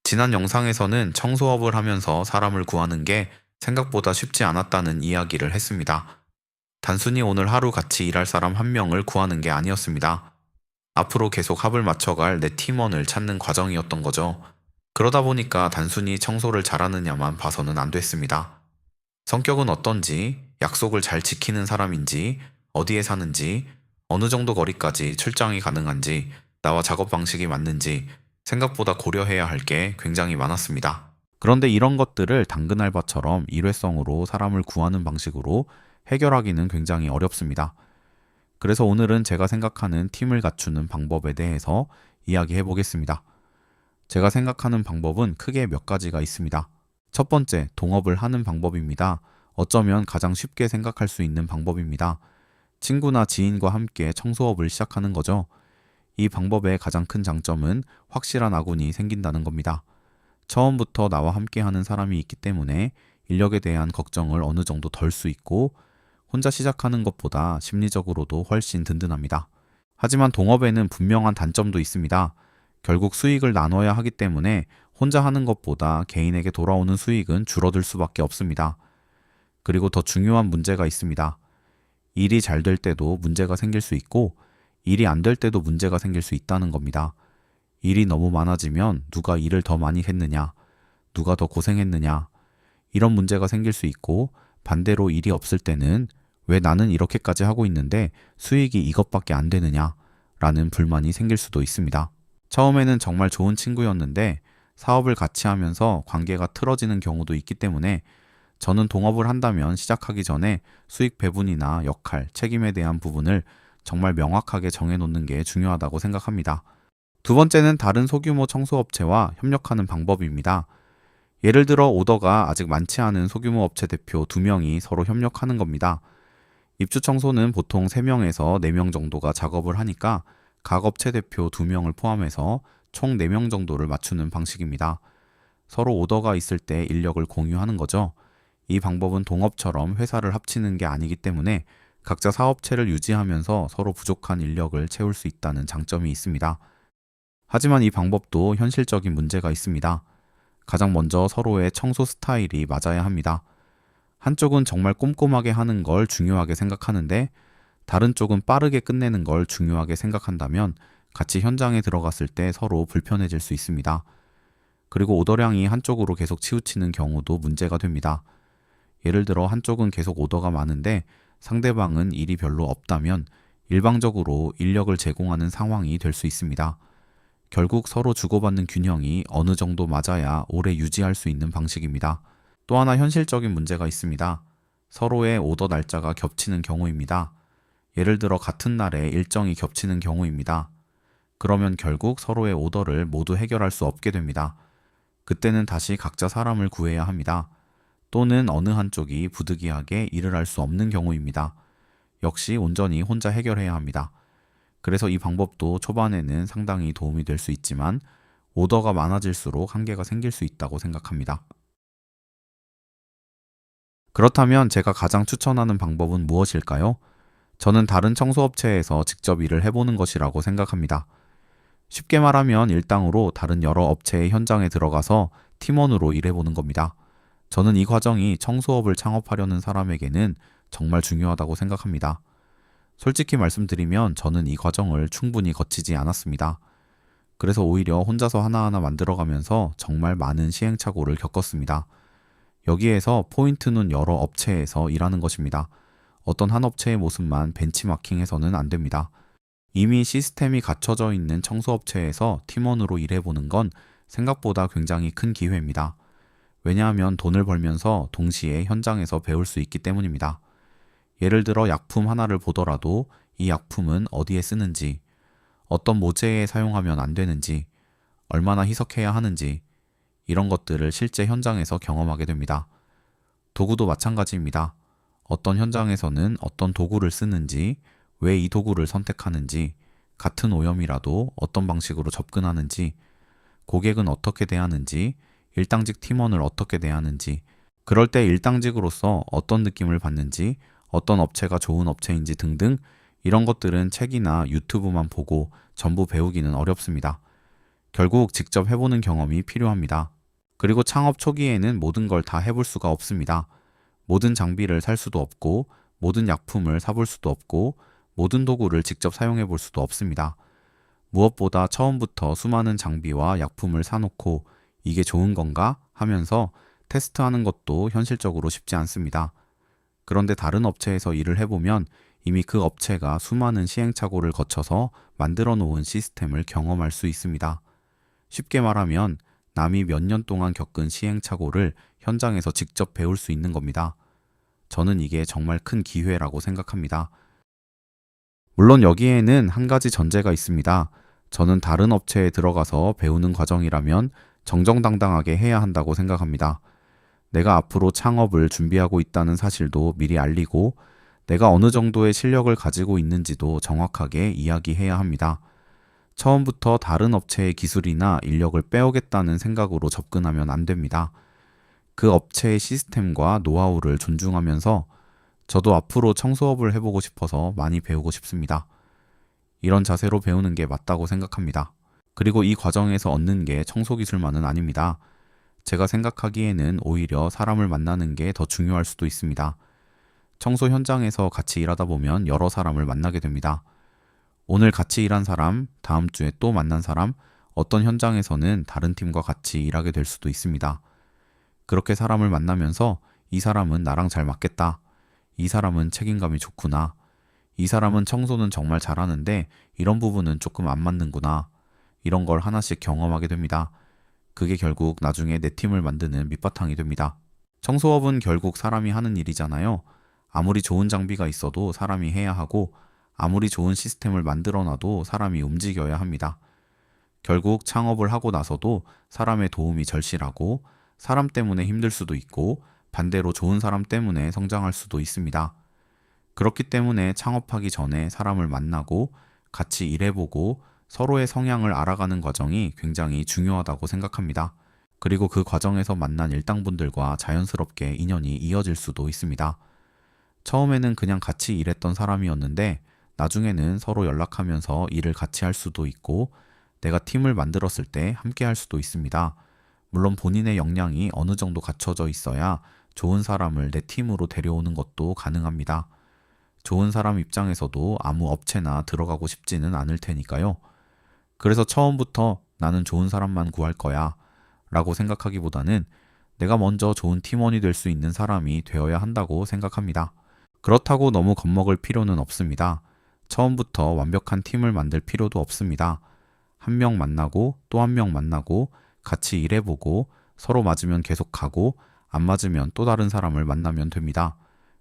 지난 영상에서는 청소업을 하면서 사람을 구하는 게 생각보다 쉽지 않았다는 이야기를 했습니다. 단순히 오늘 하루 같이 일할 사람 한 명을 구하는 게 아니었습니다. 앞으로 계속 합을 맞춰갈 내 팀원을 찾는 과정이었던 거죠. 그러다 보니까 단순히 청소를 잘하느냐만 봐서는 안 됐습니다. 성격은 어떤지, 약속을 잘 지키는 사람인지, 어디에 사는지, 어느 정도 거리까지 출장이 가능한지, 나와 작업 방식이 맞는지 생각보다 고려해야 할 게 굉장히 많았습니다. 그런데 이런 것들을 당근 알바처럼 일회성으로 사람을 구하는 방식으로 해결하기는 굉장히 어렵습니다. 그래서 오늘은 제가 생각하는 팀을 갖추는 방법에 대해서 이야기해 보겠습니다. 제가 생각하는 방법은 크게 몇 가지가 있습니다. 첫 번째, 동업을 하는 방법입니다. 어쩌면 가장 쉽게 생각할 수 있는 방법입니다. 친구나 지인과 함께 청소업을 시작하는 거죠. 이 방법의 가장 큰 장점은 확실한 아군이 생긴다는 겁니다. 처음부터 나와 함께 하는 사람이 있기 때문에 인력에 대한 걱정을 어느 정도 덜 수 있고 혼자 시작하는 것보다 심리적으로도 훨씬 든든합니다. 하지만 동업에는 분명한 단점도 있습니다. 결국 수익을 나눠야 하기 때문에 혼자 하는 것보다 개인에게 돌아오는 수익은 줄어들 수밖에 없습니다. 그리고 더 중요한 문제가 있습니다. 일이 잘 될 때도 문제가 생길 수 있고 일이 안 될 때도 문제가 생길 수 있다는 겁니다. 일이 너무 많아지면 누가 일을 더 많이 했느냐, 누가 더 고생했느냐, 이런 문제가 생길 수 있고 반대로 일이 없을 때는 왜 나는 이렇게까지 하고 있는데 수익이 이것밖에 안 되느냐 라는 불만이 생길 수도 있습니다. 처음에는 정말 좋은 친구였는데 사업을 같이 하면서 관계가 틀어지는 경우도 있기 때문에 저는 동업을 한다면 시작하기 전에 수익 배분이나 역할, 책임에 대한 부분을 정말 명확하게 정해놓는 게 중요하다고 생각합니다. 두 번째는 다른 소규모 청소업체와 협력하는 방법입니다. 예를 들어 오더가 아직 많지 않은 소규모 업체 대표 2명이 서로 협력하는 겁니다. 입주 청소는 보통 3명에서 4명 정도가 작업을 하니까 각 업체 대표 2명을 포함해서 총 4명 정도를 맞추는 방식입니다. 서로 오더가 있을 때 인력을 공유하는 거죠. 이 방법은 동업처럼 회사를 합치는 게 아니기 때문에 각자 사업체를 유지하면서 서로 부족한 인력을 채울 수 있다는 장점이 있습니다. 하지만 이 방법도 현실적인 문제가 있습니다. 가장 먼저 서로의 청소 스타일이 맞아야 합니다. 한쪽은 정말 꼼꼼하게 하는 걸 중요하게 생각하는데 다른 쪽은 빠르게 끝내는 걸 중요하게 생각한다면 같이 현장에 들어갔을 때 서로 불편해질 수 있습니다. 그리고 오더량이 한쪽으로 계속 치우치는 경우도 문제가 됩니다. 예를 들어 한쪽은 계속 오더가 많은데 상대방은 일이 별로 없다면 일방적으로 인력을 제공하는 상황이 될 수 있습니다. 결국 서로 주고받는 균형이 어느 정도 맞아야 오래 유지할 수 있는 방식입니다. 또 하나 현실적인 문제가 있습니다. 서로의 오더 날짜가 겹치는 경우입니다. 예를 들어 같은 날에 일정이 겹치는 경우입니다. 그러면 결국 서로의 오더를 모두 해결할 수 없게 됩니다. 그때는 다시 각자 사람을 구해야 합니다. 또는 어느 한쪽이 부득이하게 일을 할 수 없는 경우입니다. 역시 온전히 혼자 해결해야 합니다. 그래서 이 방법도 초반에는 상당히 도움이 될 수 있지만 오더가 많아질수록 한계가 생길 수 있다고 생각합니다. 그렇다면 제가 가장 추천하는 방법은 무엇일까요? 저는 다른 청소업체에서 직접 일을 해보는 것이라고 생각합니다. 쉽게 말하면 일당으로 다른 여러 업체의 현장에 들어가서 팀원으로 일해보는 겁니다. 저는 이 과정이 청소업을 창업하려는 사람에게는 정말 중요하다고 생각합니다. 솔직히 말씀드리면 저는 이 과정을 충분히 거치지 않았습니다. 그래서 오히려 혼자서 하나하나 만들어가면서 정말 많은 시행착오를 겪었습니다. 여기에서 포인트는 여러 업체에서 일하는 것입니다. 어떤 한 업체의 모습만 벤치마킹해서는 안 됩니다. 이미 시스템이 갖춰져 있는 청소업체에서 팀원으로 일해보는 건 생각보다 굉장히 큰 기회입니다. 왜냐하면 돈을 벌면서 동시에 현장에서 배울 수 있기 때문입니다. 예를 들어 약품 하나를 보더라도 이 약품은 어디에 쓰는지, 어떤 모재에 사용하면 안 되는지, 얼마나 희석해야 하는지 이런 것들을 실제 현장에서 경험하게 됩니다. 도구도 마찬가지입니다. 어떤 현장에서는 어떤 도구를 쓰는지, 왜 이 도구를 선택하는지, 같은 오염이라도 어떤 방식으로 접근하는지, 고객은 어떻게 대하는지, 일당직 팀원을 어떻게 대하는지, 그럴 때 일당직으로서 어떤 느낌을 받는지, 어떤 업체가 좋은 업체인지 등등 이런 것들은 책이나 유튜브만 보고 전부 배우기는 어렵습니다. 결국 직접 해보는 경험이 필요합니다. 그리고 창업 초기에는 모든 걸 다 해볼 수가 없습니다. 모든 장비를 살 수도 없고, 모든 약품을 사볼 수도 없고, 모든 도구를 직접 사용해 볼 수도 없습니다. 무엇보다 처음부터 수많은 장비와 약품을 사놓고 이게 좋은 건가 하면서 테스트하는 것도 현실적으로 쉽지 않습니다. 그런데 다른 업체에서 일을 해보면 이미 그 업체가 수많은 시행착오를 거쳐서 만들어 놓은 시스템을 경험할 수 있습니다. 쉽게 말하면 남이 몇 년 동안 겪은 시행착오를 현장에서 직접 배울 수 있는 겁니다. 저는 이게 정말 큰 기회라고 생각합니다. 물론 여기에는 한 가지 전제가 있습니다. 저는 다른 업체에 들어가서 배우는 과정이라면 정정당당하게 해야 한다고 생각합니다. 내가 앞으로 창업을 준비하고 있다는 사실도 미리 알리고 내가 어느 정도의 실력을 가지고 있는지도 정확하게 이야기해야 합니다. 처음부터 다른 업체의 기술이나 인력을 빼오겠다는 생각으로 접근하면 안 됩니다. 그 업체의 시스템과 노하우를 존중하면서 저도 앞으로 청소업을 해보고 싶어서 많이 배우고 싶습니다. 이런 자세로 배우는 게 맞다고 생각합니다. 그리고 이 과정에서 얻는 게 청소기술만은 아닙니다. 제가 생각하기에는 오히려 사람을 만나는 게 더 중요할 수도 있습니다. 청소 현장에서 같이 일하다 보면 여러 사람을 만나게 됩니다. 오늘 같이 일한 사람, 다음 주에 또 만난 사람, 어떤 현장에서는 다른 팀과 같이 일하게 될 수도 있습니다. 그렇게 사람을 만나면서 이 사람은 나랑 잘 맞겠다. 이 사람은 책임감이 좋구나. 이 사람은 청소는 정말 잘하는데 이런 부분은 조금 안 맞는구나. 이런 걸 하나씩 경험하게 됩니다. 그게 결국 나중에 내 팀을 만드는 밑바탕이 됩니다. 청소업은 결국 사람이 하는 일이잖아요. 아무리 좋은 장비가 있어도 사람이 해야 하고 아무리 좋은 시스템을 만들어놔도 사람이 움직여야 합니다. 결국 창업을 하고 나서도 사람의 도움이 절실하고 사람 때문에 힘들 수도 있고 반대로 좋은 사람 때문에 성장할 수도 있습니다. 그렇기 때문에 창업하기 전에 사람을 만나고 같이 일해보고 서로의 성향을 알아가는 과정이 굉장히 중요하다고 생각합니다. 그리고 그 과정에서 만난 일당분들과 자연스럽게 인연이 이어질 수도 있습니다. 처음에는 그냥 같이 일했던 사람이었는데 나중에는 서로 연락하면서 일을 같이 할 수도 있고 내가 팀을 만들었을 때 함께 할 수도 있습니다. 물론 본인의 역량이 어느 정도 갖춰져 있어야 좋은 사람을 내 팀으로 데려오는 것도 가능합니다. 좋은 사람 입장에서도 아무 업체나 들어가고 싶지는 않을 테니까요. 그래서 처음부터 나는 좋은 사람만 구할 거야 라고 생각하기보다는 내가 먼저 좋은 팀원이 될 수 있는 사람이 되어야 한다고 생각합니다. 그렇다고 너무 겁먹을 필요는 없습니다. 처음부터 완벽한 팀을 만들 필요도 없습니다. 한 명 만나고 또 한 명 만나고 같이 일해보고 서로 맞으면 계속 가고 안 맞으면 또 다른 사람을 만나면 됩니다.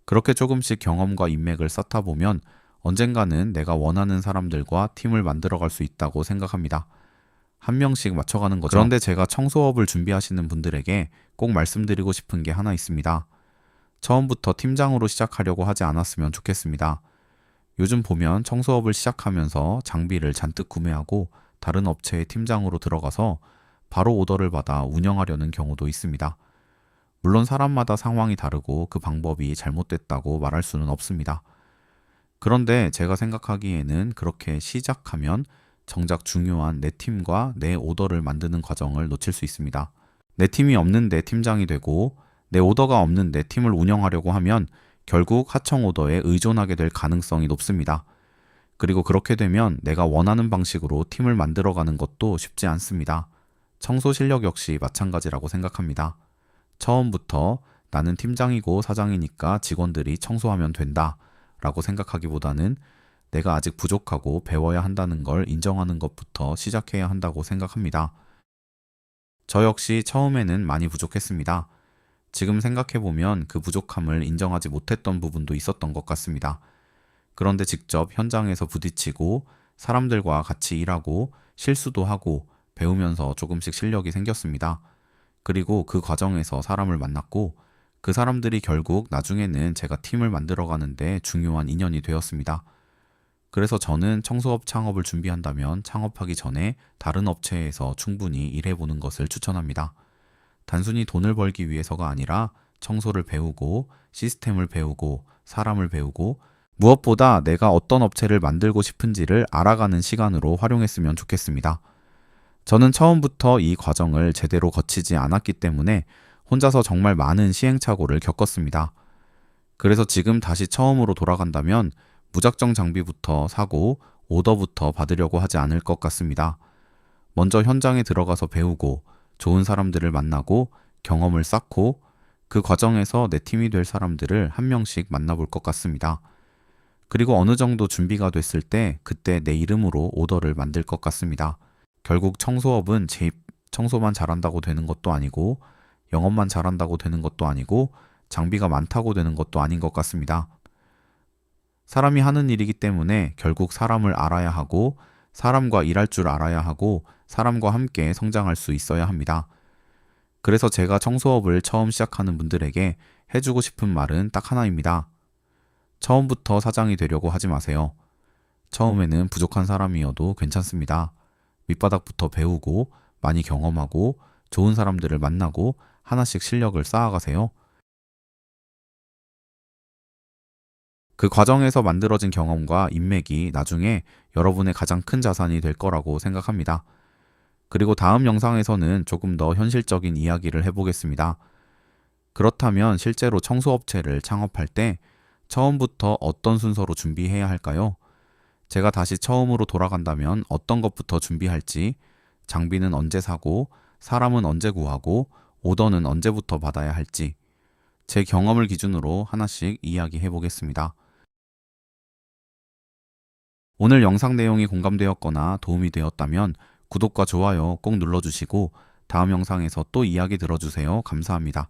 그렇게 조금씩 경험과 인맥을 쌓다 보면 언젠가는 내가 원하는 사람들과 팀을 만들어갈 수 있다고 생각합니다. 한 명씩 맞춰가는 거죠. 그런데 제가 청소업을 준비하시는 분들에게 꼭 말씀드리고 싶은 게 하나 있습니다. 처음부터 팀장으로 시작하려고 하지 않았으면 좋겠습니다. 요즘 보면 청소업을 시작하면서 장비를 잔뜩 구매하고 다른 업체의 팀장으로 들어가서 바로 오더를 받아 운영하려는 경우도 있습니다. 물론 사람마다 상황이 다르고 그 방법이 잘못됐다고 말할 수는 없습니다. 그런데 제가 생각하기에는 그렇게 시작하면 정작 중요한 내 팀과 내 오더를 만드는 과정을 놓칠 수 있습니다. 내 팀이 없는데 팀장이 되고 내 오더가 없는데 팀을 운영하려고 하면 결국 하청 오더에 의존하게 될 가능성이 높습니다. 그리고 그렇게 되면 내가 원하는 방식으로 팀을 만들어가는 것도 쉽지 않습니다. 청소 실력 역시 마찬가지라고 생각합니다. 처음부터 나는 팀장이고 사장이니까 직원들이 청소하면 된다 라고 생각하기보다는 내가 아직 부족하고 배워야 한다는 걸 인정하는 것부터 시작해야 한다고 생각합니다. 저 역시 처음에는 많이 부족했습니다. 지금 생각해보면 그 부족함을 인정하지 못했던 부분도 있었던 것 같습니다. 그런데 직접 현장에서 부딪히고 사람들과 같이 일하고 실수도 하고 배우면서 조금씩 실력이 생겼습니다. 그리고 그 과정에서 사람을 만났고 그 사람들이 결국 나중에는 제가 팀을 만들어가는데 중요한 인연이 되었습니다. 그래서 저는 청소업 창업을 준비한다면 창업하기 전에 다른 업체에서 충분히 일해보는 것을 추천합니다. 단순히 돈을 벌기 위해서가 아니라 청소를 배우고 시스템을 배우고 사람을 배우고 무엇보다 내가 어떤 업체를 만들고 싶은지를 알아가는 시간으로 활용했으면 좋겠습니다. 저는 처음부터 이 과정을 제대로 거치지 않았기 때문에 혼자서 정말 많은 시행착오를 겪었습니다. 그래서 지금 다시 처음으로 돌아간다면 무작정 장비부터 사고 오더부터 받으려고 하지 않을 것 같습니다. 먼저 현장에 들어가서 배우고 좋은 사람들을 만나고 경험을 쌓고 그 과정에서 내 팀이 될 사람들을 한 명씩 만나볼 것 같습니다. 그리고 어느 정도 준비가 됐을 때 그때 내 이름으로 오더를 만들 것 같습니다. 결국 청소업은 제 입 청소만 잘한다고 되는 것도 아니고 영업만 잘한다고 되는 것도 아니고 장비가 많다고 되는 것도 아닌 것 같습니다. 사람이 하는 일이기 때문에 결국 사람을 알아야 하고 사람과 일할 줄 알아야 하고 사람과 함께 성장할 수 있어야 합니다. 그래서 제가 청소업을 처음 시작하는 분들에게 해주고 싶은 말은 딱 하나입니다. 처음부터 사장이 되려고 하지 마세요. 처음에는 부족한 사람이어도 괜찮습니다. 밑바닥부터 배우고 많이 경험하고 좋은 사람들을 만나고 하나씩 실력을 쌓아가세요. 그 과정에서 만들어진 경험과 인맥이 나중에 여러분의 가장 큰 자산이 될 거라고 생각합니다. 그리고 다음 영상에서는 조금 더 현실적인 이야기를 해보겠습니다. 그렇다면 실제로 청소업체를 창업할 때 처음부터 어떤 순서로 준비해야 할까요? 제가 다시 처음으로 돌아간다면 어떤 것부터 준비할지, 장비는 언제 사고, 사람은 언제 구하고, 오더는 언제부터 받아야 할지, 제 경험을 기준으로 하나씩 이야기해 보겠습니다. 오늘 영상 내용이 공감되었거나 도움이 되었다면 구독과 좋아요 꼭 눌러주시고 다음 영상에서 또 이야기 들어주세요. 감사합니다.